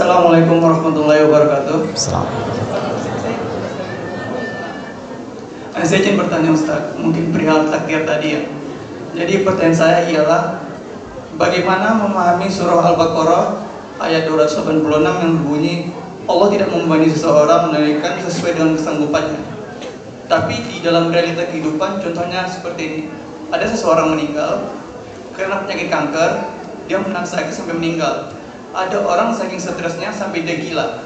Assalamualaikum warahmatullahi wabarakatuh. Saya ingin bertanya Ustaz, mungkin perihal takdir tadi ya. Jadi pertanyaan saya ialah, bagaimana memahami surah Al-Baqarah ayat 286 yang berbunyi Allah tidak membebani seseorang menunaikan sesuai dengan kesanggupannya. Tapi di dalam realita kehidupan, contohnya seperti ini. Ada seseorang meninggal karena penyakit kanker, dia menahan sakit sampai meninggal. Ada orang saking stresnya sampai dia gila.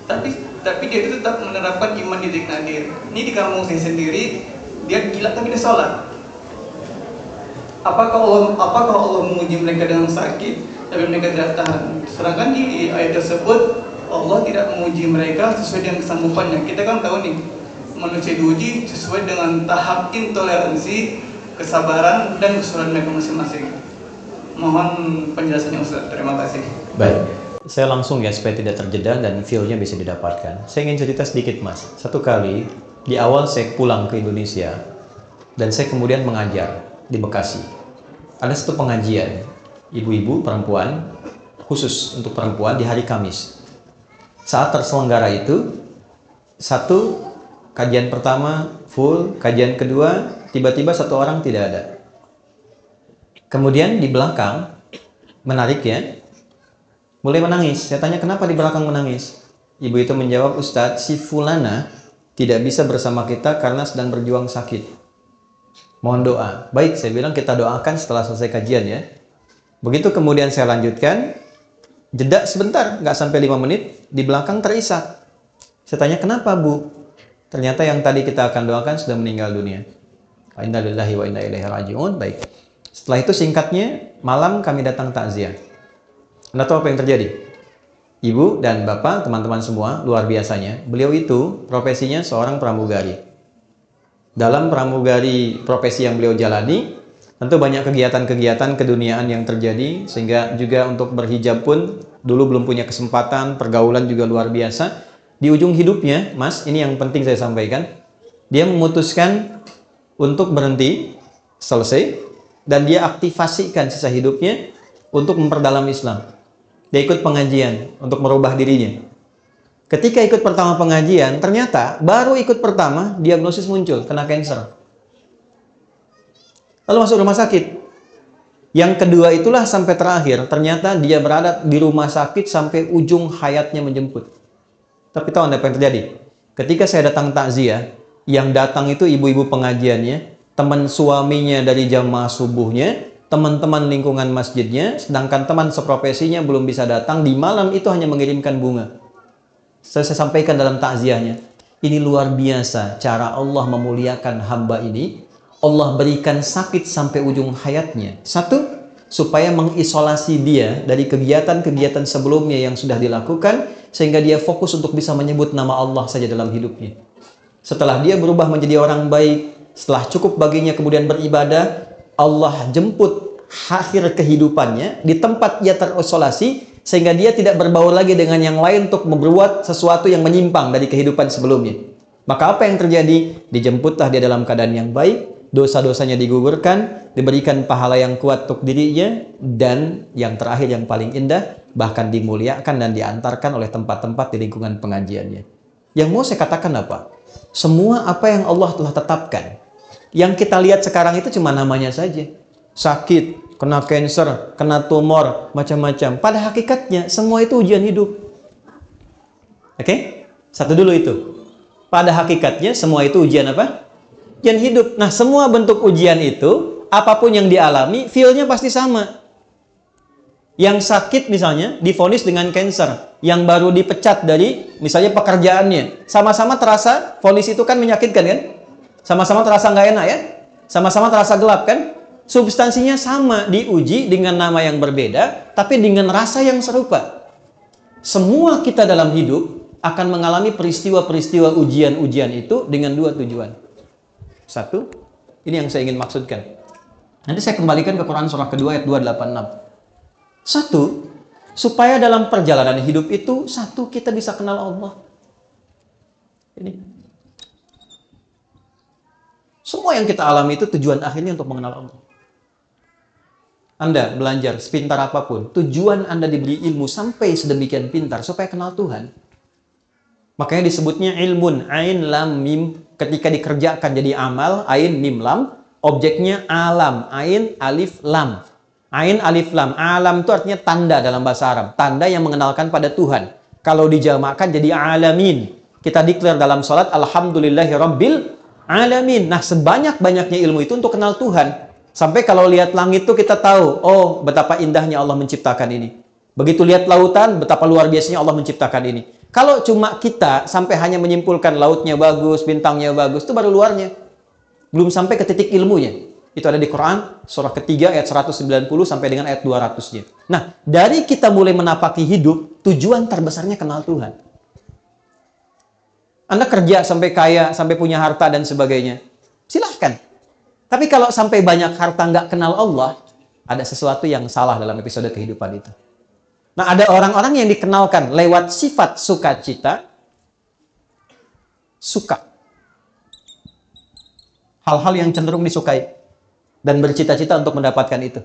Tapi dia itu tetap menerapkan iman di diri. Ini di kampung saya sendiri, dia gila tapi dia sholat. Apakah Allah menguji mereka dengan sakit tapi mereka tidak tahan? Sedangkan di ayat tersebut Allah tidak menguji mereka sesuai dengan kesanggupannya. Kita kan tahu nih, manusia diuji sesuai dengan tahap intoleransi, kesabaran, dan kesulitan mereka masing-masing. Mohon penjelasannya Ustaz, terima kasih. Baik, saya langsung ya supaya tidak terjeda dan feel-nya bisa didapatkan. Saya ingin cerita sedikit Mas. Satu kali di awal saya pulang ke Indonesia dan saya kemudian mengajar di Bekasi. Ada satu pengajian ibu-ibu perempuan khusus untuk perempuan di hari Kamis. Saat terselenggara itu, satu kajian pertama full, kajian kedua tiba-tiba satu orang tidak ada. Kemudian di belakang, menarik ya, mulai menangis. Saya tanya kenapa di belakang menangis. Ibu itu menjawab, Ustadz, si Fulana tidak bisa bersama kita karena sedang berjuang sakit. Mohon doa. Baik, saya bilang kita doakan setelah selesai kajian ya. Begitu kemudian saya lanjutkan, jeda sebentar, nggak sampai 5 menit, di belakang terisak. Saya tanya kenapa Bu? Ternyata yang tadi kita akan doakan sudah meninggal dunia. Wa inna lillahi wa inna ilaihi raji'un. Baik. Setelah itu singkatnya, malam kami datang takziah. Anda tahu apa yang terjadi? Ibu dan bapak, teman-teman semua, luar biasanya. Beliau itu profesinya seorang pramugari. Dalam pramugari profesi yang beliau jalani, tentu banyak kegiatan-kegiatan keduniaan yang terjadi, sehingga juga untuk berhijab pun dulu belum punya kesempatan, pergaulan juga luar biasa. Di ujung hidupnya, Mas, ini yang penting saya sampaikan, dia memutuskan untuk berhenti, selesai, dan dia aktifasikan sisa hidupnya untuk memperdalam Islam. Dia ikut pengajian untuk merubah dirinya. Ketika ikut pertama pengajian, ternyata baru ikut pertama diagnosis muncul, kena kanker. Lalu masuk rumah sakit. Yang kedua itulah sampai terakhir, ternyata dia berada di rumah sakit sampai ujung hayatnya menjemput. Tapi tahu Anda apa yang terjadi? Ketika saya datang takziah, yang datang itu ibu-ibu pengajiannya, teman suaminya dari jamaah subuhnya, teman-teman lingkungan masjidnya, sedangkan teman seprofesinya belum bisa datang, di malam itu hanya mengirimkan bunga. Saya sampaikan dalam takziahnya, ini luar biasa cara Allah memuliakan hamba ini. Allah berikan sakit sampai ujung hayatnya. Satu, supaya mengisolasi dia dari kegiatan-kegiatan sebelumnya yang sudah dilakukan, sehingga dia fokus untuk bisa menyebut nama Allah saja dalam hidupnya. Setelah dia berubah menjadi orang baik, setelah cukup baginya kemudian beribadah, Allah jemput akhir kehidupannya di tempat dia terisolasi, sehingga dia tidak berbaur lagi dengan yang lain untuk membuat sesuatu yang menyimpang dari kehidupan sebelumnya. Maka apa yang terjadi? Dijemputlah dia dalam keadaan yang baik, dosa-dosanya digugurkan, diberikan pahala yang kuat untuk dirinya, dan yang terakhir yang paling indah, bahkan dimuliakan dan diantarkan oleh tempat-tempat di lingkungan pengajiannya. Yang mau saya katakan apa? Semua apa yang Allah telah tetapkan, yang kita lihat sekarang itu cuma namanya saja. Sakit, kena kanker, kena tumor, macam-macam. Pada hakikatnya semua itu ujian hidup. Oke? Satu dulu itu. Pada hakikatnya semua itu ujian apa? Ujian hidup. Nah, semua bentuk ujian itu, apapun yang dialami, feel-nya pasti sama. Yang sakit misalnya divonis dengan kanker, yang baru dipecat dari misalnya pekerjaannya, sama-sama terasa vonis itu kan menyakitkan kan? Sama-sama terasa nggak enak ya? Sama-sama terasa gelap kan? Substansinya sama, diuji dengan nama yang berbeda, tapi dengan rasa yang serupa. Semua kita dalam hidup akan mengalami peristiwa-peristiwa ujian-ujian itu dengan dua tujuan. Satu, ini yang saya ingin maksudkan. Nanti saya kembalikan ke Quran surah kedua ayat 286. Satu, supaya dalam perjalanan hidup itu, satu, kita bisa kenal Allah. Ini. Semua yang kita alami itu tujuan akhirnya untuk mengenal Allah. Anda belajar sepintar apapun, tujuan Anda diberi ilmu sampai sedemikian pintar supaya kenal Tuhan. Makanya disebutnya ilmun, ain lam mim, ketika dikerjakan jadi amal, ain mim lam, objeknya alam, ain alif lam. Ain alif lam, alam itu artinya tanda dalam bahasa Arab, tanda yang mengenalkan pada Tuhan. Kalau dijamakkan jadi alamin. Kita declare dalam salat alhamdulillahi rabbil alamin. Nah, sebanyak-banyaknya ilmu itu untuk kenal Tuhan. Sampai kalau lihat langit itu kita tahu, oh betapa indahnya Allah menciptakan ini. Begitu lihat lautan, betapa luar biasanya Allah menciptakan ini. Kalau cuma kita sampai hanya menyimpulkan lautnya bagus, bintangnya bagus, itu baru luarnya. Belum sampai ke titik ilmunya. Itu ada di Quran, surah ketiga ayat 190 sampai dengan ayat 200-nya. Nah, dari kita mulai menapaki hidup, tujuan terbesarnya kenal Tuhan. Anda kerja sampai kaya, sampai punya harta dan sebagainya. Silahkan. Tapi kalau sampai banyak harta nggak kenal Allah, ada sesuatu yang salah dalam episode kehidupan itu. Nah, ada orang-orang yang dikenalkan lewat sifat sukacita, suka. Hal-hal yang cenderung disukai. Dan bercita-cita untuk mendapatkan itu.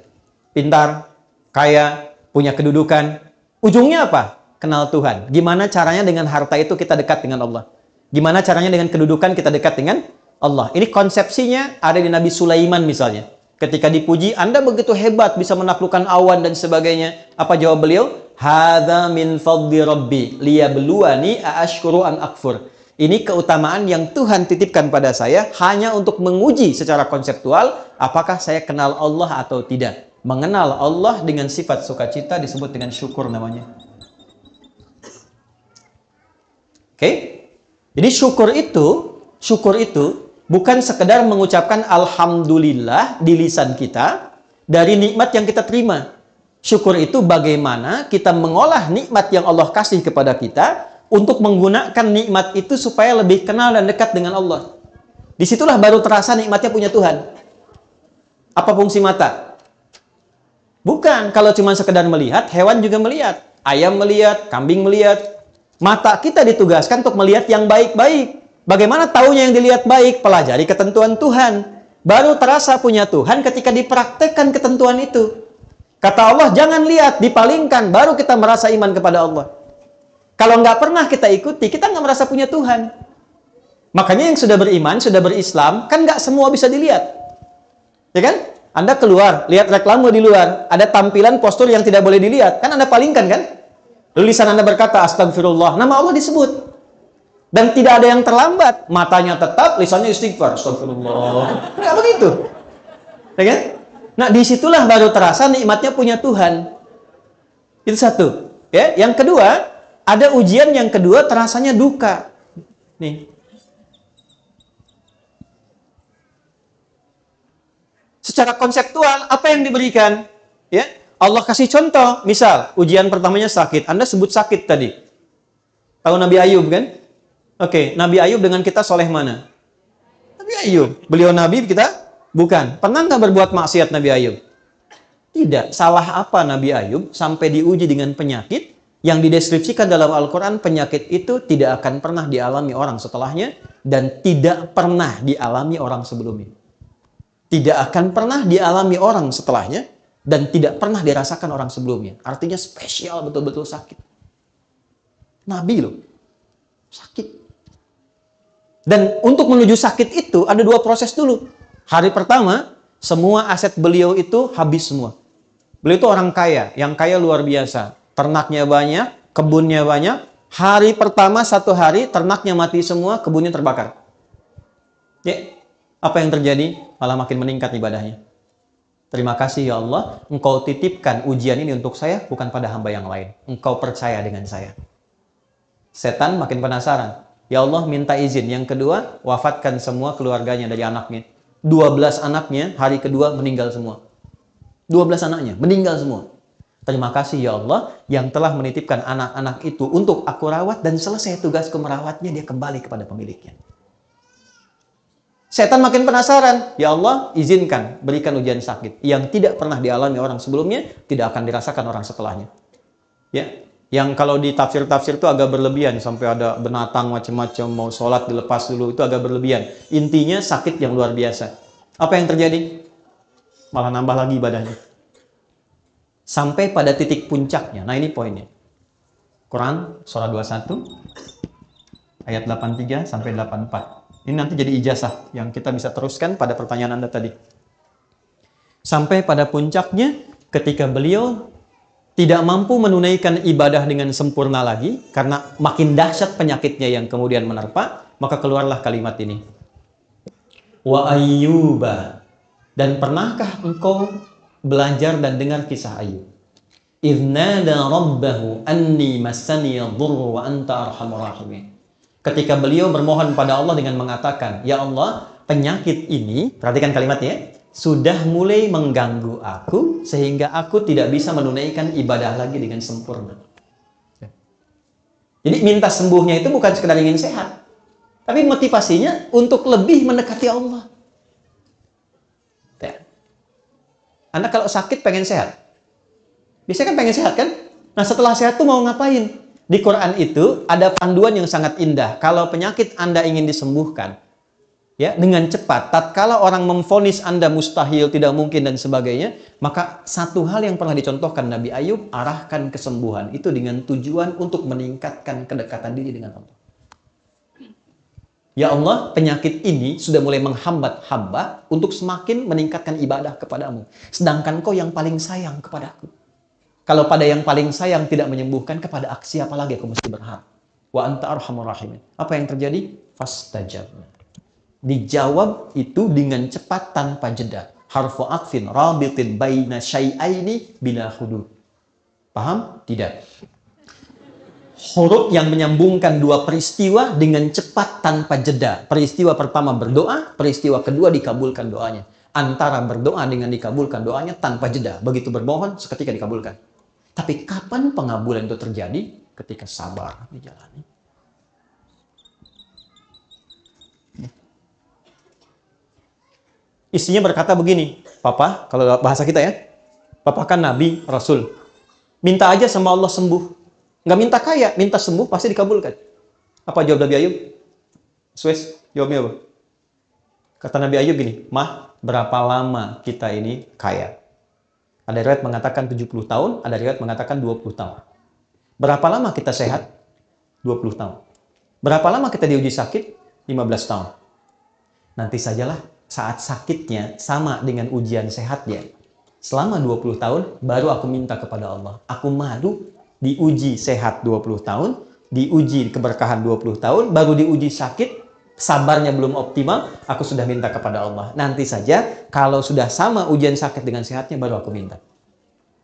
Pintar, kaya, punya kedudukan. Ujungnya apa? Kenal Tuhan. Gimana caranya dengan harta itu kita dekat dengan Allah? Gimana caranya dengan kedudukan kita dekat dengan Allah? Ini konsepsinya ada di Nabi Sulaiman misalnya. Ketika dipuji, Anda begitu hebat bisa menaklukkan awan dan sebagainya. Apa jawab beliau? Hadza min fadli rabbi liyabluwani aashkuru am akfur. Ini keutamaan yang Tuhan titipkan pada saya hanya untuk menguji secara konseptual apakah saya kenal Allah atau tidak. Mengenal Allah dengan sifat sukacita disebut dengan syukur namanya. Oke? Jadi syukur itu bukan sekedar mengucapkan alhamdulillah di lisan kita dari nikmat yang kita terima. Syukur itu bagaimana kita mengolah nikmat yang Allah kasih kepada kita untuk menggunakan nikmat itu supaya lebih kenal dan dekat dengan Allah. Disitulah baru terasa nikmatnya punya Tuhan. Apa fungsi mata? Bukan kalau cuma sekedar melihat, hewan juga melihat. Ayam melihat, kambing melihat. Mata kita ditugaskan untuk melihat yang baik-baik. Bagaimana taunya yang dilihat baik? Pelajari ketentuan Tuhan. Baru terasa punya Tuhan ketika dipraktekkan ketentuan itu. Kata Allah, jangan lihat, dipalingkan. Baru kita merasa iman kepada Allah. Kalau nggak pernah kita ikuti, kita nggak merasa punya Tuhan. Makanya yang sudah beriman, sudah berislam, kan nggak semua bisa dilihat. Ya kan? Anda keluar, lihat reklame di luar, ada tampilan postur yang tidak boleh dilihat. Kan Anda palingkan kan? Lalu lisan Anda berkata, astagfirullah, nama Allah disebut. Dan tidak ada yang terlambat. Matanya tetap, lisannya istighfar. Astagfirullah. Nggak begitu. Ya kan? Nah, disitulah baru terasa nikmatnya punya Tuhan. Itu satu. Ya, yang kedua, ada ujian yang kedua terasanya duka. Nih. Secara konseptual, apa yang diberikan? Ya, Allah kasih contoh. Misal, ujian pertamanya sakit. Anda sebut sakit tadi. Tahu Nabi Ayub kan? Oke, Nabi Ayub dengan kita soleh mana? Nabi Ayub. Beliau Nabi, kita bukan. Pernah nggak berbuat maksiat Nabi Ayub? Tidak. Salah apa Nabi Ayub sampai diuji dengan penyakit yang dideskripsikan dalam Al-Quran? Penyakit itu tidak akan pernah dialami orang setelahnya dan tidak pernah dialami orang sebelumnya. Tidak akan pernah dialami orang setelahnya dan tidak pernah dirasakan orang sebelumnya. Artinya spesial, betul-betul sakit. Nabi loh, sakit. Dan untuk menuju sakit itu ada dua proses dulu. Hari pertama, semua aset beliau itu habis semua. Beliau itu orang kaya, yang kaya luar biasa. Ternaknya banyak, kebunnya banyak. Hari pertama, satu hari, ternaknya mati semua, kebunnya terbakar. Ya, apa yang terjadi? Malah makin meningkat ibadahnya. Terima kasih ya Allah, Engkau titipkan ujian ini untuk saya, bukan pada hamba yang lain. Engkau percaya dengan saya. Setan makin penasaran. Ya Allah, minta izin. Yang kedua, wafatkan semua keluarganya dari anaknya. 12 anaknya, hari kedua meninggal semua. 12 anaknya, meninggal semua. Terima kasih ya Allah yang telah menitipkan anak-anak itu untuk aku rawat dan selesai tugasku merawatnya, dia kembali kepada pemiliknya. Setan makin penasaran. Ya Allah, izinkan, berikan ujian sakit yang tidak pernah dialami orang sebelumnya, tidak akan dirasakan orang setelahnya. Ya, yang kalau di tafsir-tafsir itu agak berlebihan, sampai ada binatang macam-macam, mau sholat dilepas dulu, itu agak berlebihan. Intinya sakit yang luar biasa. Apa yang terjadi? Malah nambah lagi ibadahnya. sampai pada titik puncaknya. Nah, ini poinnya. Quran surah 21 ayat 83 sampai 84. Ini nanti jadi ijazah yang kita bisa teruskan pada pertanyaan Anda tadi. Sampai pada puncaknya ketika beliau tidak mampu menunaikan ibadah dengan sempurna lagi karena makin dahsyat penyakitnya yang kemudian menerpa, maka keluarlah kalimat ini. Wa Ayyuba, dan pernahkah engkau belajar dan dengar kisah Ayyub? Idznada rabbahu anni massani dhurru wa anta arhamur rahimin. Ketika beliau bermohon pada Allah dengan mengatakan, ya Allah, penyakit ini, perhatikan kalimatnya, sudah mulai mengganggu aku sehingga aku tidak bisa menunaikan ibadah lagi dengan sempurna. Jadi minta sembuhnya itu bukan sekedar ingin sehat, tapi motivasinya untuk lebih mendekati Allah. Anda kalau sakit pengen sehat, biasanya kan pengen sehat kan? Nah, setelah sehat tuh mau ngapain? Di Quran itu ada panduan yang sangat indah. Kalau penyakit Anda ingin disembuhkan, ya, dengan cepat, tatkala orang memvonis Anda mustahil, tidak mungkin dan sebagainya, maka satu hal yang pernah dicontohkan Nabi Ayub, arahkan kesembuhan itu dengan tujuan untuk meningkatkan kedekatan diri dengan Allah. Ya Allah, penyakit ini sudah mulai menghambat hamba untuk semakin meningkatkan ibadah kepadamu. Sedangkan kau yang paling sayang kepadaku. Kalau pada yang paling sayang tidak menyembuhkan, kepada aksi apa lagi aku mesti berharap? Wa anta arhamur rahimin. Apa yang terjadi? Fastajabna. Dijawab itu dengan cepat tanpa jeda. Harfu aqfin rabitin baina syai'aini bila hudud. Paham? Tidak. Huruf yang menyambungkan dua peristiwa dengan cepat tanpa jeda. Peristiwa pertama berdoa, peristiwa kedua dikabulkan doanya. Antara berdoa dengan dikabulkan doanya tanpa jeda. Begitu bermohon, seketika dikabulkan. Tapi kapan pengabulan itu terjadi? Ketika sabar dijalani. Istrinya berkata begini, Papa, kalau bahasa kita ya, Papa kan Nabi, Rasul. Minta aja sama Allah sembuh. Nggak minta kaya, minta sembuh, pasti dikabulkan. Apa jawab Nabi Ayub? Suez, jawabnya apa? Kata Nabi Ayub gini, Mah, berapa lama kita ini kaya? Ada riwayat mengatakan 70 tahun, ada riwayat mengatakan 20 tahun. Berapa lama kita sehat? 20 tahun. Berapa lama kita diuji sakit? 15 tahun. Nanti sajalah saat sakitnya sama dengan ujian sehatnya. Selama 20 tahun, baru aku minta kepada Allah. Aku malu diuji sehat 20 tahun, diuji keberkahan 20 tahun, baru diuji sakit, sabarnya belum optimal, aku sudah minta kepada Allah. Nanti saja, kalau sudah sama ujian sakit dengan sehatnya, baru aku minta.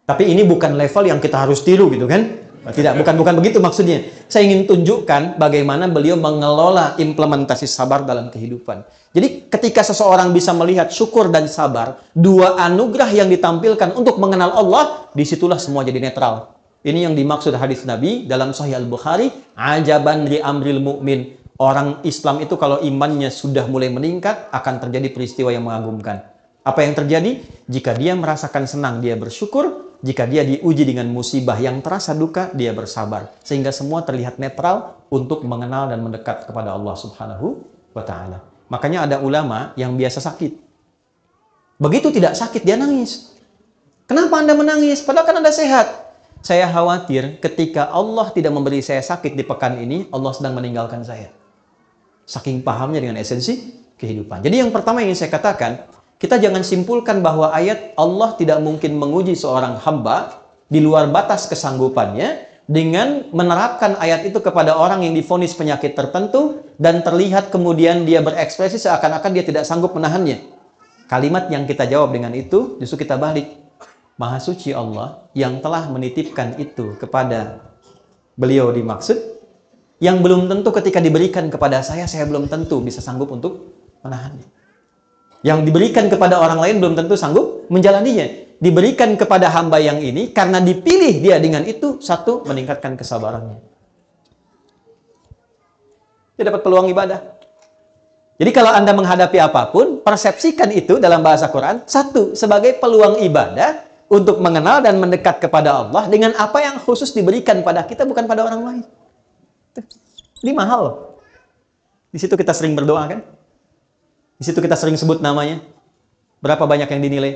Tapi ini bukan level yang kita harus tiru gitu kan? Tidak, bukan begitu maksudnya. Saya ingin tunjukkan bagaimana beliau mengelola implementasi sabar dalam kehidupan. Jadi ketika seseorang bisa melihat syukur dan sabar, dua anugerah yang ditampilkan untuk mengenal Allah, disitulah semua jadi netral. Ini yang dimaksud hadis Nabi dalam Sahih Al-Bukhari, ajaban li amril mu'min. Orang Islam itu kalau imannya sudah mulai meningkat, akan terjadi peristiwa yang mengagumkan. Apa yang terjadi? Jika dia merasakan senang, dia bersyukur. Jika dia diuji dengan musibah yang terasa duka, dia bersabar. Sehingga semua terlihat netral untuk mengenal dan mendekat kepada Allah Subhanahu wa Ta'ala. Makanya ada ulama yang biasa sakit. Begitu tidak sakit, dia nangis. Kenapa Anda menangis? Padahal kan Anda sehat. Saya khawatir ketika Allah tidak memberi saya sakit di pekan ini, Allah sedang meninggalkan saya. Saking pahamnya dengan esensi kehidupan. Jadi yang pertama yang ingin saya katakan, kita jangan simpulkan bahwa ayat Allah tidak mungkin menguji seorang hamba di luar batas kesanggupannya dengan menerapkan ayat itu kepada orang yang divonis penyakit tertentu dan terlihat kemudian dia berekspresi seakan-akan dia tidak sanggup menahannya. Kalimat yang kita jawab dengan itu justru kita balik. Maha suci Allah yang telah menitipkan itu kepada beliau dimaksud, yang belum tentu ketika diberikan kepada saya belum tentu bisa sanggup untuk menahannya. Yang diberikan kepada orang lain belum tentu sanggup menjalaninya. Diberikan kepada hamba yang ini karena dipilih dia dengan itu, satu, meningkatkan kesabarannya. Dia dapat peluang ibadah. Jadi kalau Anda menghadapi apapun, persepsikan itu dalam bahasa Quran, satu, sebagai peluang ibadah untuk mengenal dan mendekat kepada Allah dengan apa yang khusus diberikan pada kita, bukan pada orang lain. Ini mahal. Di situ kita sering berdoa kan? Di situ kita sering sebut namanya. Berapa banyak yang dinilai?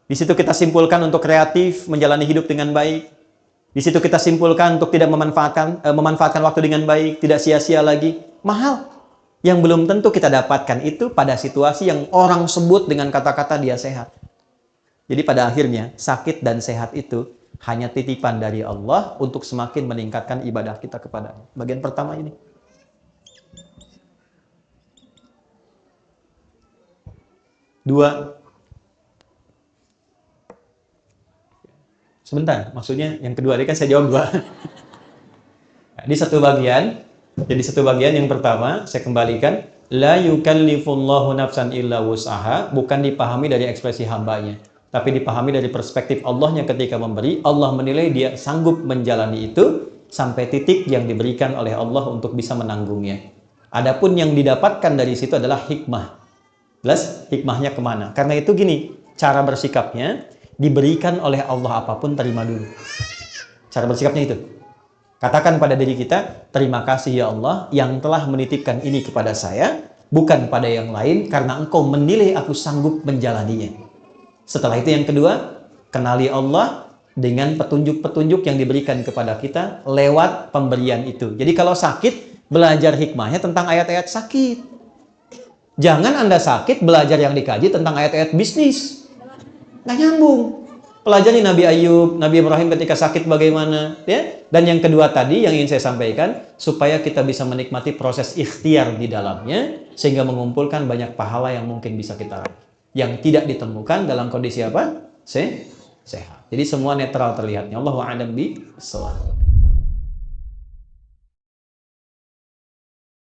Di situ kita simpulkan untuk kreatif, menjalani hidup dengan baik. Di situ kita simpulkan untuk tidak memanfaatkan waktu dengan baik, tidak sia-sia lagi. Mahal. Yang belum tentu kita dapatkan itu pada situasi yang orang sebut dengan kata-kata dia sehat. Jadi pada akhirnya, sakit dan sehat itu hanya titipan dari Allah untuk semakin meningkatkan ibadah kita kepada-Nya. Bagian pertama ini. Dua. Sebentar, maksudnya yang kedua, ini kan saya jawab dua. Di satu bagian, jadi satu bagian yang pertama, saya kembalikan. La yukallifullahu nafsan illa wus'aha, bukan dipahami dari ekspresi hambanya, tapi dipahami dari perspektif Allahnya ketika memberi. Allah menilai dia sanggup menjalani itu sampai titik yang diberikan oleh Allah untuk bisa menanggungnya. Adapun yang didapatkan dari situ adalah hikmah. Jelas hikmahnya kemana? Karena itu gini, cara bersikapnya diberikan oleh Allah apapun terima dulu. Cara bersikapnya itu. Katakan pada diri kita, terima kasih ya Allah yang telah menitipkan ini kepada saya, bukan pada yang lain, karena Engkau menilai aku sanggup menjalaninya. Setelah itu yang kedua, kenali Allah dengan petunjuk-petunjuk yang diberikan kepada kita lewat pemberian itu. Jadi kalau sakit, belajar hikmahnya tentang ayat-ayat sakit. Jangan Anda sakit belajar yang dikaji tentang ayat-ayat bisnis. Nggak nyambung. Pelajari Nabi Ayub, Nabi Ibrahim ketika sakit bagaimana. Ya? Dan yang kedua tadi yang ingin saya sampaikan, supaya kita bisa menikmati proses ikhtiar di dalamnya, sehingga mengumpulkan banyak pahala yang mungkin bisa kita raih. Yang tidak ditemukan dalam kondisi apa? Sehat. Jadi semua netral terlihatnya. Allahu a'lam bishawab.